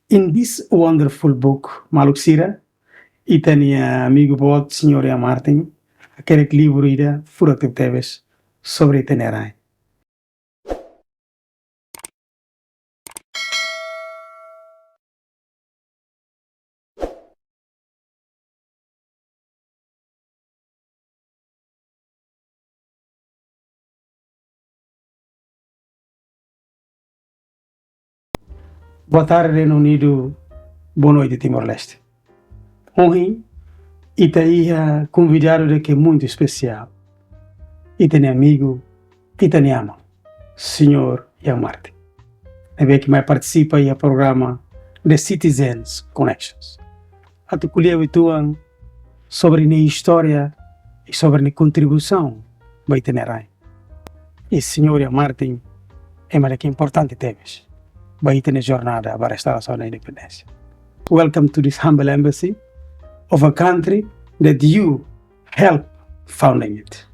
In this wonderful book, Maluxira, itania amigo bot, Senhora Martin, aquele livro ida, fura que teves sobre Tenerai. Boa tarde, Reino Unido. Boa noite, Timor-Leste. Hoje, ita ia convidado de que muito especial. Ita amigo, ita ama, Senhor Ian Martin. É que mais participa do programa The Citizens Connections. A tu colher sobre a história e sobre a contribuição vai ter e Senhor Ian Martin é mais que importante temas. Vai ter jornada para a restauração da independência. Welcome to this humble embassy of a country that you helped founding it.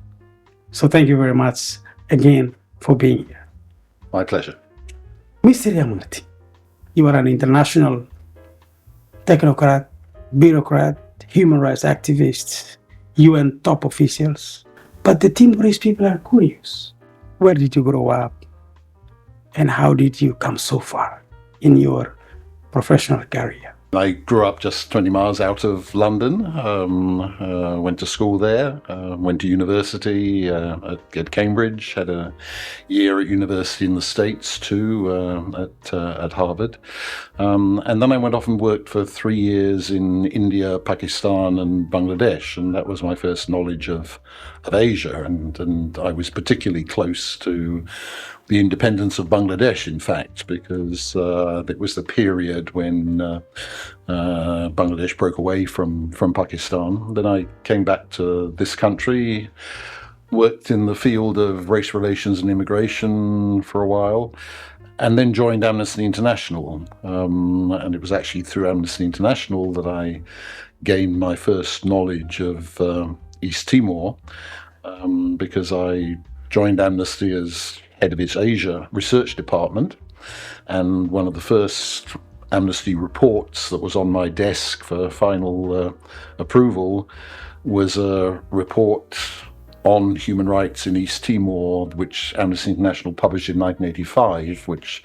So thank you very much again for being here. My pleasure. Mr. Ian Martin, you are an international technocrat, bureaucrat, human rights activist, UN top officials. But the Timorese people are curious. Where did you grow up? And how did you come so far in your professional career? I grew up just 20 miles out of London, went to school there, went to university at Cambridge, had a year at university in the States too, at Harvard. And then I went off and worked for 3 years in India, Pakistan and Bangladesh, and that was my first knowledge of Asia, and I was particularly close to the independence of Bangladesh, in fact, because it was the period when Bangladesh broke away from Pakistan. Then I came back to this country, worked in the field of race relations and immigration for a while, and then joined Amnesty International. And it was actually through Amnesty International that I gained my first knowledge of East Timor, because I joined Amnesty as head of its Asia research department, and one of the first Amnesty reports that was on my desk for final approval was a report on human rights in East Timor, which Amnesty International published in 1985, which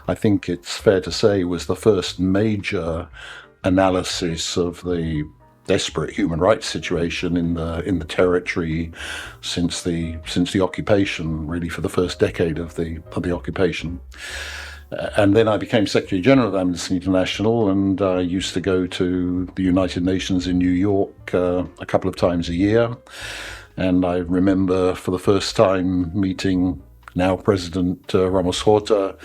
I think it's fair to say was the first major analysis of the desperate human rights situation in the territory since the occupation, really for the first decade of the occupation. And then I became Secretary General of Amnesty International, and I used to go to the United Nations in New York a couple of times a year. And I remember for the first time meeting now President Ramos Horta,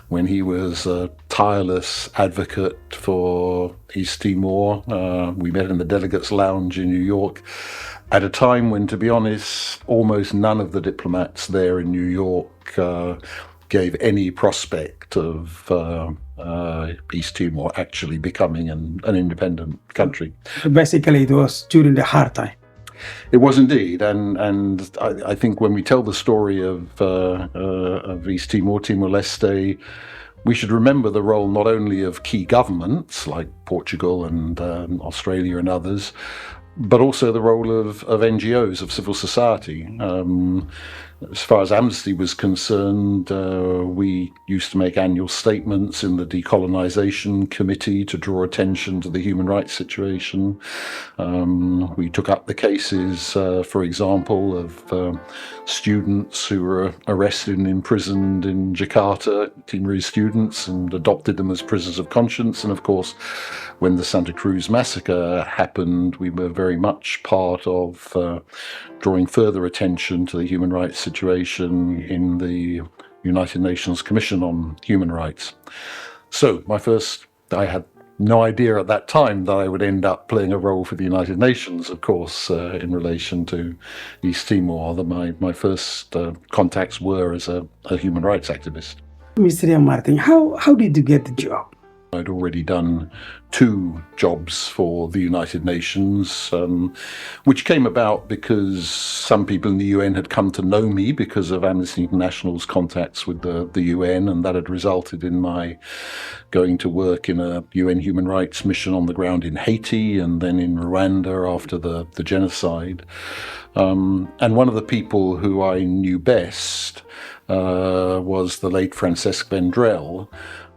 when he was a tireless advocate for East Timor. We met in the Delegates Lounge in New York at a time when, to be honest, almost none of the diplomats there in New York gave any prospect of East Timor actually becoming an independent country. Basically, it was during the hard time. It was indeed, and I think when we tell the story of East Timor, Timor-Leste, we should remember the role not only of key governments like Portugal and Australia and others, but also the role of NGOs, of civil society. As far as Amnesty was concerned, we used to make annual statements in the Decolonization Committee to draw attention to the human rights situation. We took up the cases, for example, of students who were arrested and imprisoned in Jakarta, Timorese students, and adopted them as prisoners of conscience. And of course, when the Santa Cruz massacre happened, we were very much part of drawing further attention to the human rights situation in the United Nations Commission on Human Rights. So I had no idea at that time that I would end up playing a role for the United Nations, of course, in relation to East Timor. My first contacts were as a human rights activist. Mr. Ian Martin, how did you get the job? I'd already done 2 jobs for the United Nations, which came about because some people in the UN had come to know me because of Amnesty International's contacts with the UN, and that had resulted in my going to work in a UN human rights mission on the ground in Haiti and then in Rwanda after the genocide. And one of the people who I knew best was the late Francesc Vendrell,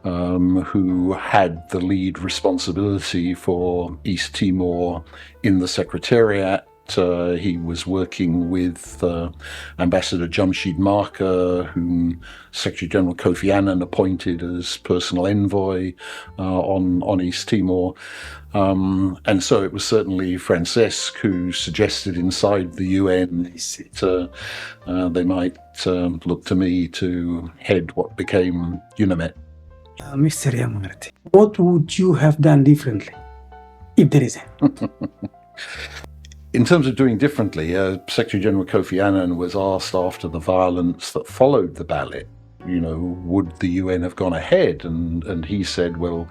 who had the lead responsibility for East Timor in the Secretariat. He was working with Ambassador Jamshid Marker, whom Secretary General Kofi Annan appointed as personal envoy on East Timor. And so it was certainly Francesc who suggested inside the UN that they might look to me to head what became UNAMET. Mr. Yamarti, what would you have done differently, if there is any? In terms of doing differently, Secretary General Kofi Annan was asked after the violence that followed the ballot, would the UN have gone ahead? And he said, well,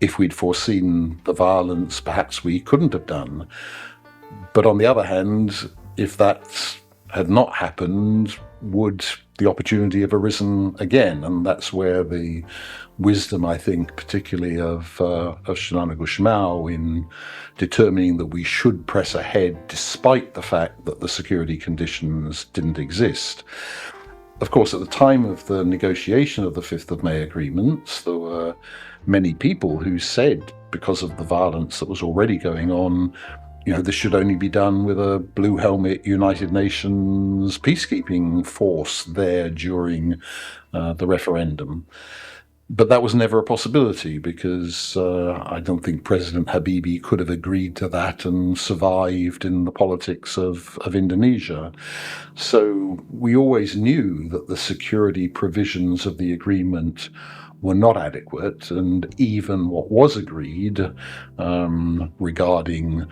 if we'd foreseen the violence, perhaps we couldn't have done. But on the other hand, if that had not happened, would the opportunity have arisen again? And that's where the wisdom, I think, particularly of Xanana Gusmão in determining that we should press ahead despite the fact that the security conditions didn't exist. Of course, at the time of the negotiation of the 5th of May agreements, there were many people who said, because of the violence that was already going on, this should only be done with a blue helmet United Nations peacekeeping force there during the referendum. But that was never a possibility because I don't think President Habibie could have agreed to that and survived in the politics of Indonesia. So we always knew that the security provisions of the agreement were not adequate, and even what was agreed regarding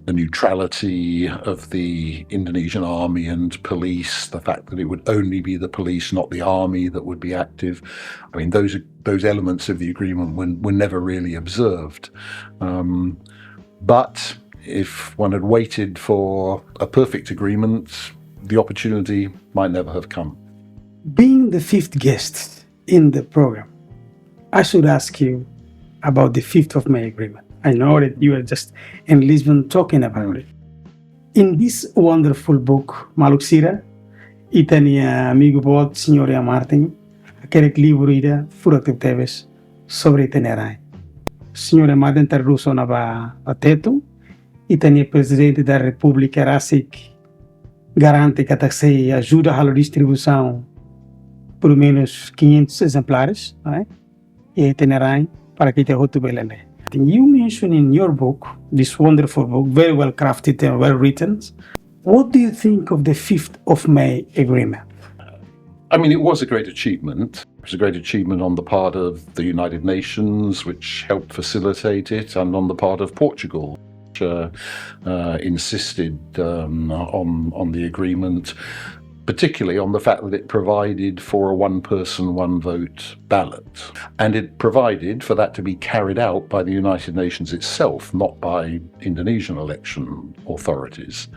the neutrality of the Indonesian army and police, the fact that it would only be the police, not the army, that would be active. I mean, those elements of the agreement were never really observed. But if one had waited for a perfect agreement, the opportunity might never have come. Being the 5th guest in the program, I should ask you about the 5th of May agreement. I know that you are just in Lisbon talking about it. In this wonderful book, Maluxira, e tenho amigo bot, Sr. Martin, aquele livro ida, fura que teves sobre itinerário. Sr. Martin traduz na teto, e tenho presidente da República Rasik garante que taxi ajuda a distribuição por menos 500 exemplares, né? E itinerário para que te rotubelele. You mentioned in your book, this wonderful book, very well crafted and well written. What do you think of the 5th of May agreement? I mean, it was a great achievement. It was a great achievement on the part of the United Nations, which helped facilitate it, and on the part of Portugal, which insisted on the agreement, particularly on the fact that it provided for a one-person, one-vote ballot. And it provided for that to be carried out by the United Nations itself, not by Indonesian election authorities.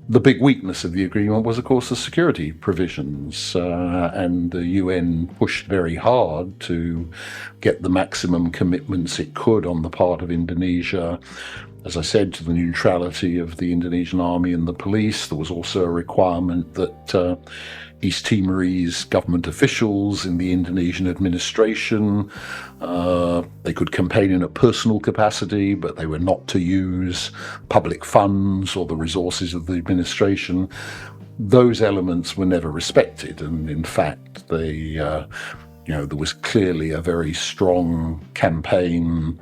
The big weakness of the agreement was, of course, the security provisions, and the UN pushed very hard to get the maximum commitments it could on the part of Indonesia. As I said, to the neutrality of the Indonesian army and the police. There was also a requirement that East Timorese government officials in the Indonesian administration, they could campaign in a personal capacity, but they were not to use public funds or the resources of the administration. Those elements were never respected, and in fact, there was clearly a very strong campaign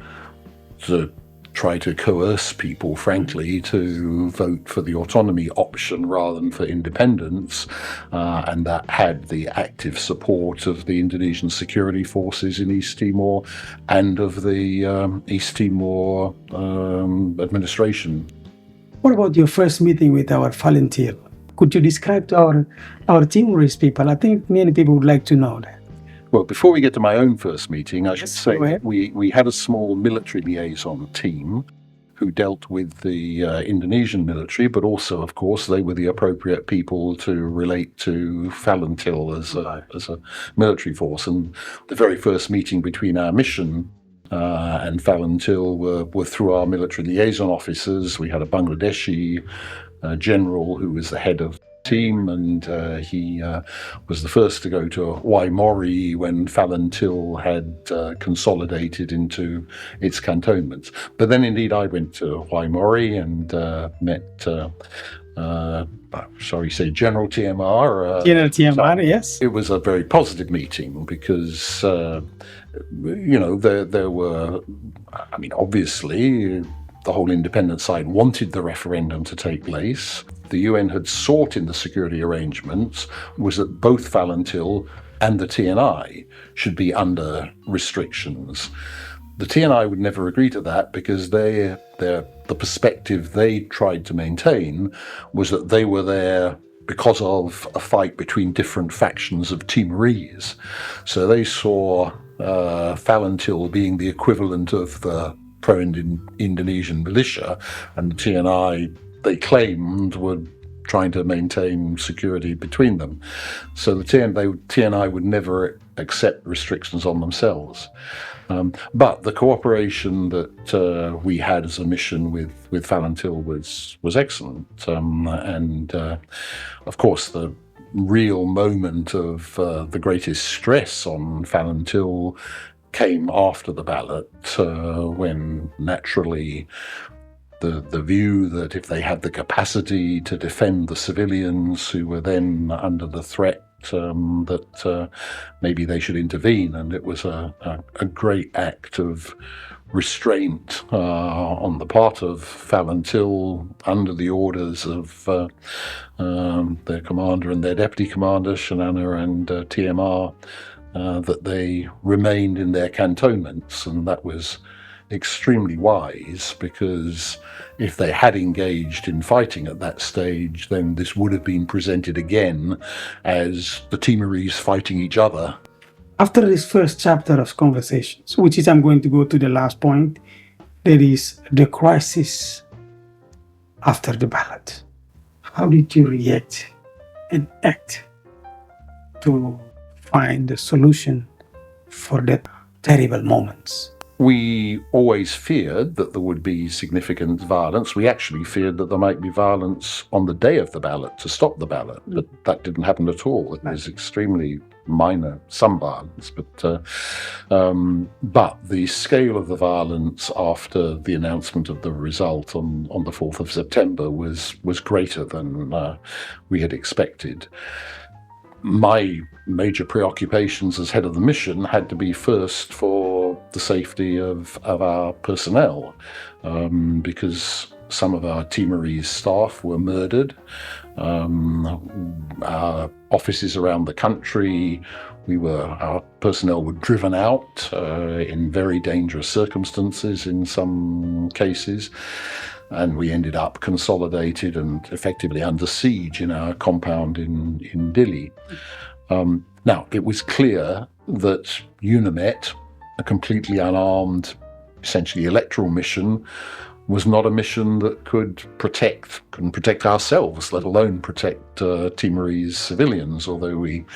to try to coerce people, frankly, to vote for the autonomy option rather than for independence, and that had the active support of the Indonesian security forces in East Timor and of the East Timor administration. What about your first meeting with our Falintil? Could you describe to our Timorese people? I think many people would like to know that. Well, before we get to my own first meeting, I should Yes, say go ahead. we had a small military liaison team who dealt with the Indonesian military, but also, of course, they were the appropriate people to relate to Falintil as a military force. And the very first meeting between our mission and Falintil were through our military liaison officers. We had a Bangladeshi general who was the head of the team, and he was the first to go to Waimori when Falintil had consolidated into its cantonments. But then indeed I went to Waimori and met General TMR. General TMR, yes. It was a very positive meeting because, there were, obviously, the whole independent side wanted the referendum to take place. The UN had sought in the security arrangements was that both Falintil and the TNI should be under restrictions. The TNI would never agree to that because the perspective they tried to maintain was that they were there because of a fight between different factions of Timorese. So they saw Falintil being the equivalent of the pro-Indonesian militia, and the TNI, they claimed, were trying to maintain security between them. So the TNI would never accept restrictions on themselves. But the cooperation that we had as a mission with Falintil was excellent. And of course, the real moment of the greatest stress on Falintil came after the ballot, when naturally the view that if they had the capacity to defend the civilians who were then under the threat, that maybe they should intervene. And it was a great act of restraint on the part of Falintil under the orders of their commander and their deputy commander, Shanana and TMR, that they remained in their cantonments. And that was extremely wise, because if they had engaged in fighting at that stage, then this would have been presented again as the Timorese fighting each other. After this first chapter of conversations, which is I'm going to go to the last point, there is the crisis after the ballot. How did you react and act to find a solution for that terrible moments? We always feared that there would be significant violence. We actually feared that there might be violence on the day of the ballot to stop the ballot, but that didn't happen at all. It was extremely minor, some violence, but the scale of the violence after the announcement of the result on the 4th of September was greater than we had expected. My major preoccupations as head of the mission had to be first for the safety of our personnel, because some of our Timorese staff were murdered. Our offices around the country, our personnel were driven out in very dangerous circumstances in some cases. And we ended up consolidated and effectively under siege in our compound in Dili. Now, it was clear that UNAMET, a completely unarmed, essentially electoral mission, was not a mission that couldn't protect ourselves, let alone protect Timorese civilians, although we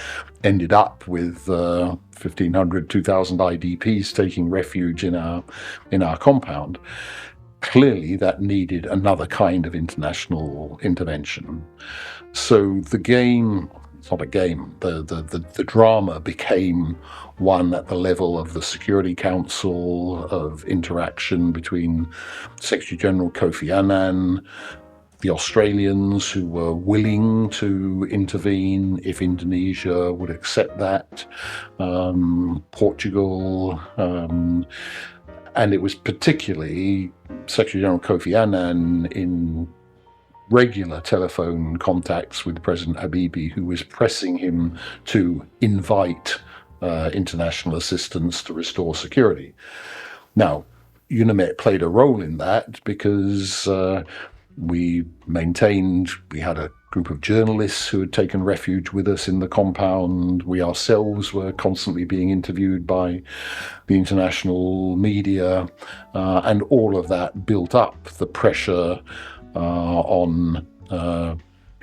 ended up with 1,500, 2,000 IDPs taking refuge in our compound. Clearly, that needed another kind of international intervention. So the game, it's not a game, the drama became one at the level of the Security Council, of interaction between Secretary General Kofi Annan, the Australians who were willing to intervene if Indonesia would accept that, Portugal, and it was particularly Secretary General Kofi Annan in regular telephone contacts with President Habibie, who was pressing him to invite international assistance to restore security. Now, UNAMET played a role in that because We had a group of journalists who had taken refuge with us in the compound. We ourselves were constantly being interviewed by the international media, and all of that built up the pressure on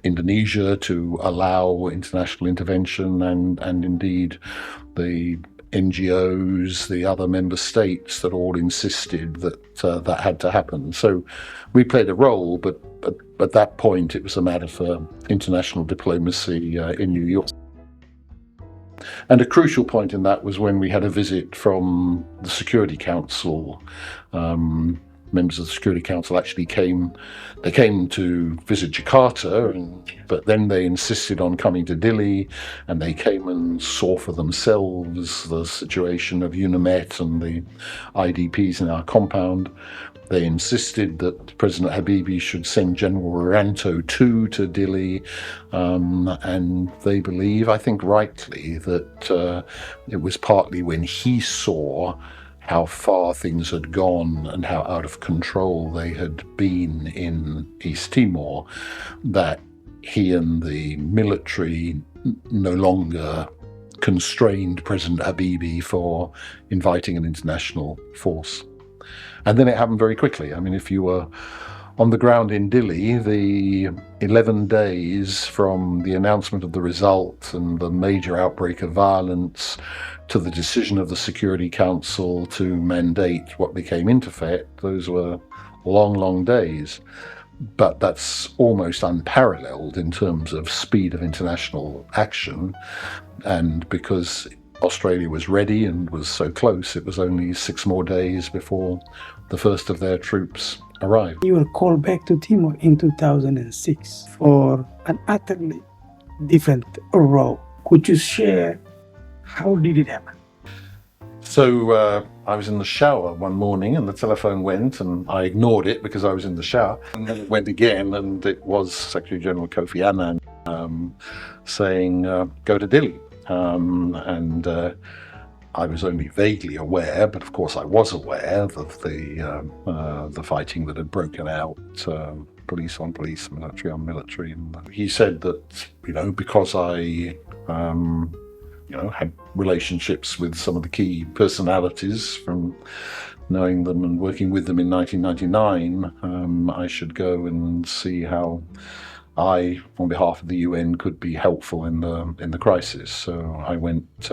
Indonesia to allow international intervention, and indeed the NGOs, the other member states that all insisted that that had to happen. So we played a role, but at that point it was a matter for international diplomacy in New York. And a crucial point in that was when we had a visit from the Security Council. Members of the Security Council actually came to visit Jakarta, but then they insisted on coming to Dili, and they came and saw for themselves the situation of UNAMET and the IDPs in our compound. They insisted that President Habibie should send General Wiranto too to Dili, and they believe, I think rightly, that it was partly when he saw how far things had gone and how out of control they had been in East Timor, that he and the military no longer constrained President Habibie for inviting an international force. And then it happened very quickly. I mean, if you were on the ground in Dili, the 11 days from the announcement of the result and the major outbreak of violence to the decision of the Security Council to mandate what became Interfet, those were long, long days. But that's almost unparalleled in terms of speed of international action. And because Australia was ready and was so close, it was only 6 more days before the first of their troops arrived. You were called back to Timor in 2006 for an utterly different role. Could you share how did it happen? So I was in the shower one morning and the telephone went, and I ignored it because I was in the shower. And then it went again, and it was Secretary General Kofi Annan saying, go to Dili. And I was only vaguely aware, but of course I was aware of the fighting that had broken out, police on police, military on military. And he said that, because I had relationships with some of the key personalities from knowing them and working with them in 1999, I should go and see how I, on behalf of the UN, could be helpful in the crisis. So I went.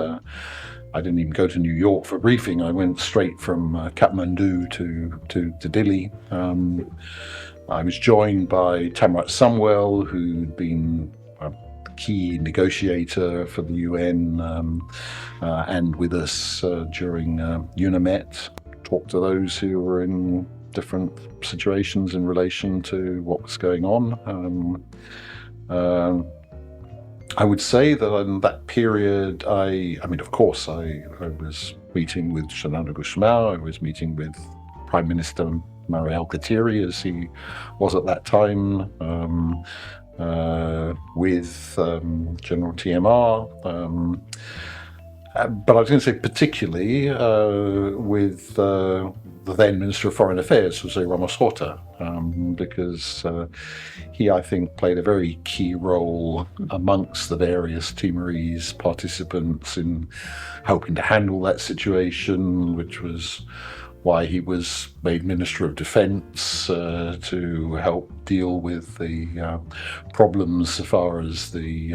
I didn't even go to New York for a briefing. I went straight from Kathmandu to Dili. I was joined by Tamrat Sumwell, who'd been a key negotiator for the UN and with us during UNAMET. Talked to those who were in different situations in relation to what was going on. I would say that in that period, I mean, of course, I was meeting with Shanano Gusmao, I was meeting with Prime Minister Mari Alkatiri, as he was at that time, with General TMR, but I was going to say particularly with the then Minister of Foreign Affairs, Jose Ramos Horta, because he, I think, played a very key role amongst the various Timorese participants in helping to handle that situation, which was why he was made Minister of Defence to help deal with the problems as far as the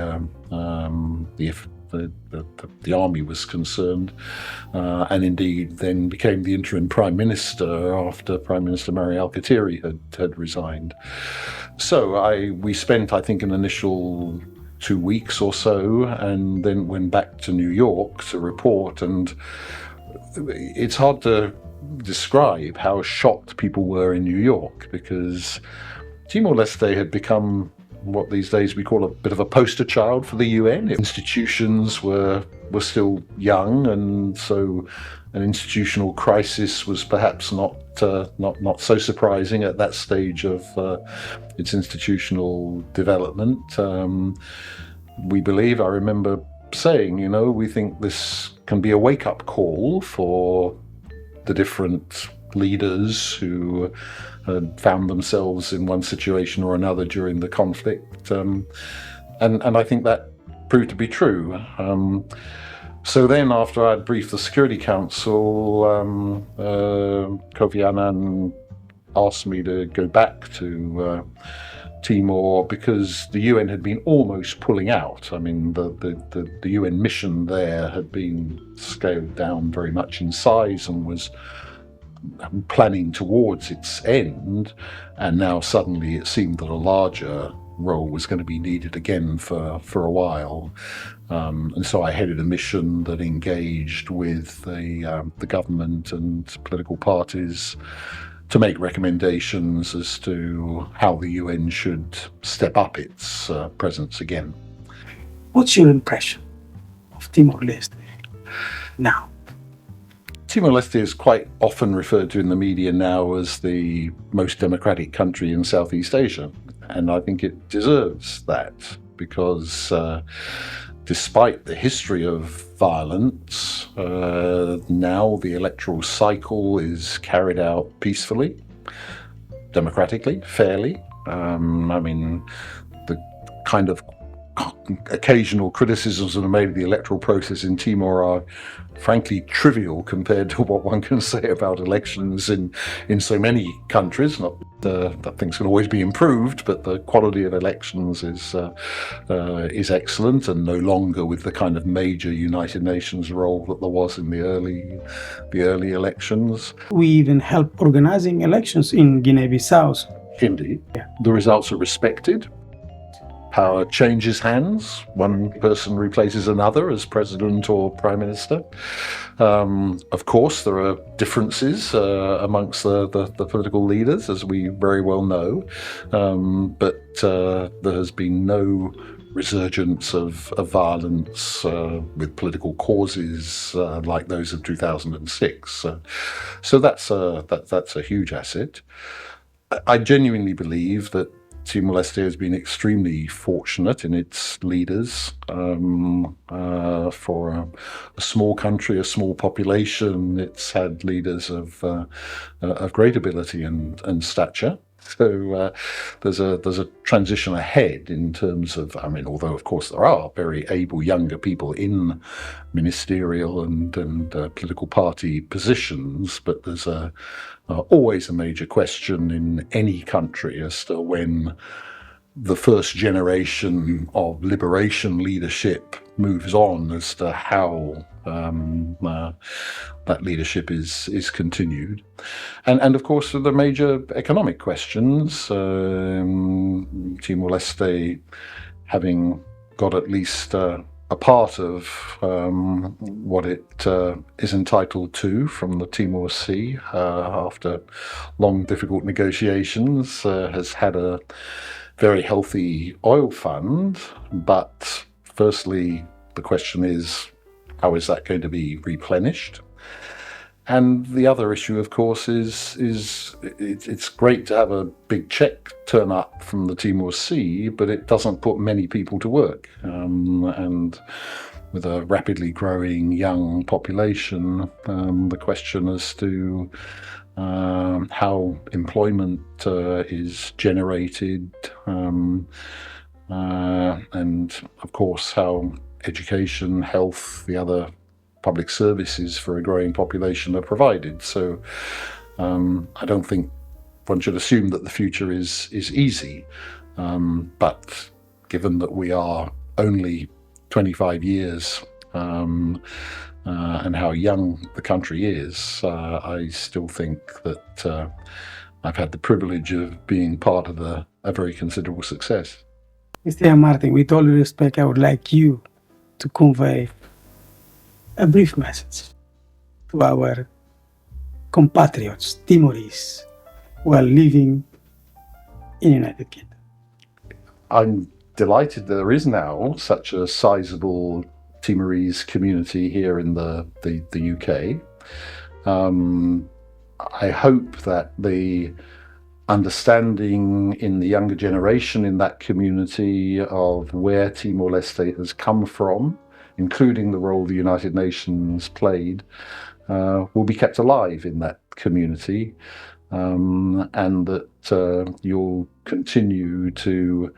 army was concerned, and indeed then became the interim Prime Minister after Prime Minister Mari Alkatiri had resigned. So we spent, I think, an initial 2 weeks or so, and then went back to New York to report, and it's hard to describe how shocked people were in New York, because Timor-Leste had become what these days we call a bit of a poster child for the UN. Institutions were still young, and so an institutional crisis was perhaps not so surprising at that stage of its institutional development. We believe, I remember saying, we think this can be a wake-up call for the different leaders who had found themselves in one situation or another during the conflict. And I think that proved to be true. So then, after I'd briefed the Security Council, Kofi Annan asked me to go back to Timor because the UN had been almost pulling out. I mean, the UN mission there had been scaled down very much in size and was planning towards its end, and now suddenly it seemed that a larger role was going to be needed again for a while. And so I headed a mission that engaged with the government and political parties to make recommendations as to how the UN should step up its presence again. What's your impression of Timor-Leste now? Timor-Leste is quite often referred to in the media now as the most democratic country in Southeast Asia, and I think it deserves that because despite the history of violence, now the electoral cycle is carried out peacefully, democratically, fairly. I mean, the kind of occasional criticisms that are made of the electoral process in Timor are frankly trivial compared to what one can say about elections in so many countries. Not that things can always be improved, but the quality of elections is excellent and no longer with the kind of major United Nations role that there was in the early elections. We even help organizing elections in Guinea-Bissau. Indeed. Yeah. The results are respected. Power changes hands. One person replaces another as president or prime minister. Of course, there are differences amongst the political leaders, as we very well know, but there has been no resurgence of violence with political causes like those of 2006. So that's a huge asset. I genuinely believe that Timor-Leste has been extremely fortunate in its leaders. For a small country, a small population, it's had leaders of great ability and stature. So there's a transition ahead in terms of, I mean, although of course there are very able younger people in ministerial and political party positions, but there's always a major question in any country as to when the first generation of liberation leadership moves on as to how that leadership is continued. And of course, the major economic questions, Timor-Leste having got at least a part of what it is entitled to from the Timor Sea after long, difficult negotiations, has had a very healthy oil fund. But firstly, the question is, how is that going to be replenished? And the other issue, of course, is it's great to have a big check turn up from the Timor Sea, but it doesn't put many people to work. And with a rapidly growing young population, the question as to how employment is generated, and of course how education, health, the other public services for a growing population are provided. So I don't think one should assume that the future is easy, but given that we are only 25 years and how young the country is, I still think that I've had the privilege of being part of a very considerable success. Mr. Martin, with all respect, I would like you to convey a brief message to our compatriots, Timorese, who are living in the United Kingdom. I'm delighted there is now such a sizable Timorese community here in the UK. I hope that the understanding in the younger generation in that community of where Timor-Leste has come from, including the role the United Nations played, will be kept alive in that community, and that you'll continue to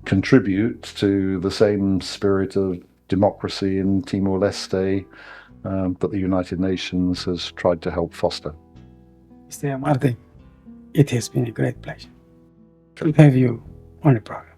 contribute to the same spirit of democracy in Timor-Leste that the United Nations has tried to help foster. Mr. Martin, it has been a great pleasure to have you on the program.